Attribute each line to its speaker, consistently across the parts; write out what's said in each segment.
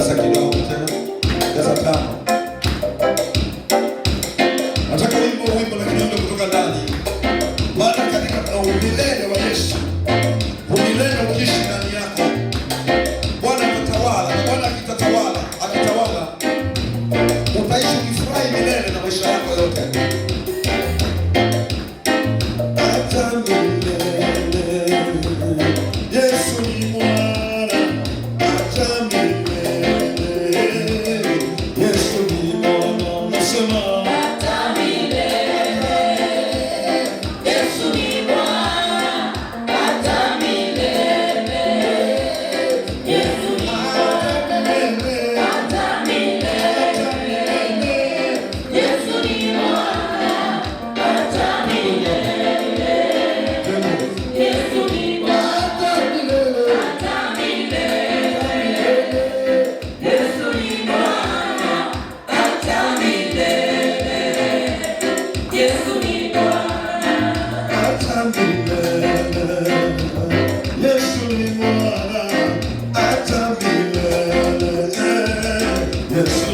Speaker 1: Ongeza kidogo tena. Ongeza tano. Nataka wimbo lakini wimbo kutoka ndani. Maana katika umilele wa Yesu, umilele ukiishi ndani yako, Bwana atatawala. Na Bwana akitawala, utaishi ukifurahi milele na maisha yako yote. Hata milele. Yesu ni Bwana. Hata milele. Yesu ni Bwana. Nasema
Speaker 2: Let's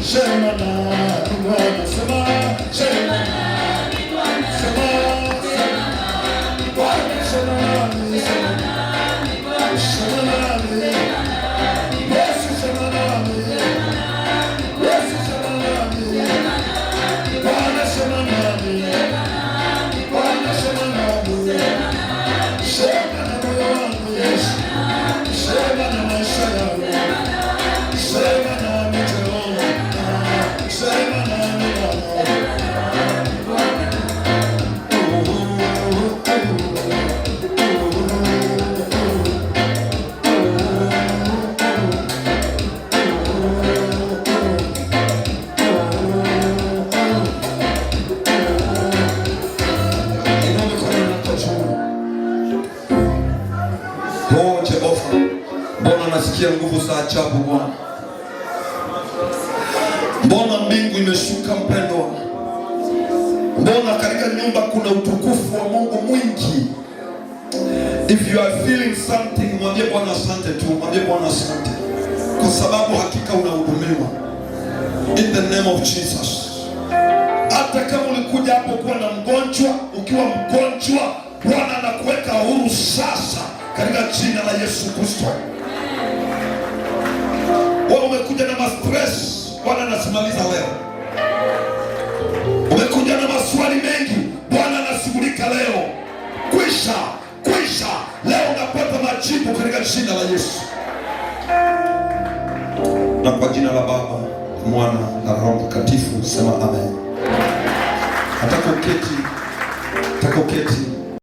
Speaker 1: sema nami Bwana, sema nami Bwana, sema nami Bwana, sema nami Bwana, sema nami Yesu, sema nami Yesu, sema nami Bwana, sema nami Bwana, sema nami, sema na moyo wangu Yesu, sema na maisha yangu, sema nami Jehova, sema nami Bwana. Oh Jehova, mbona nasikia nguvu za ajabu Bwana? Mbona mbingu imeshuka mpendwa? Mbona katika nyumba kuna utukufu wa Mungu mwingi? If you are feeling something, mwambie Bwana asante tu, mwambie Bwana asante, kwa sababu hakika unahudumiwa. In the name of Jesus. Hata kama ulikuja hapo kuwa na mgonjwa, ukiwa mgonjwa, Bwana anakuweka huru sasa katika jina la Yesu Kristo. Wewe umekuja na stress, Bwana anasimaliza leo. Umekuja na maswali mengi, Bwana anashughulika leo. Kwisha leo unapata majibu katika jina la Yesu. Na kwa jina la Baba, Mwana na Roho Mtakatifu sema amen. Hata uketi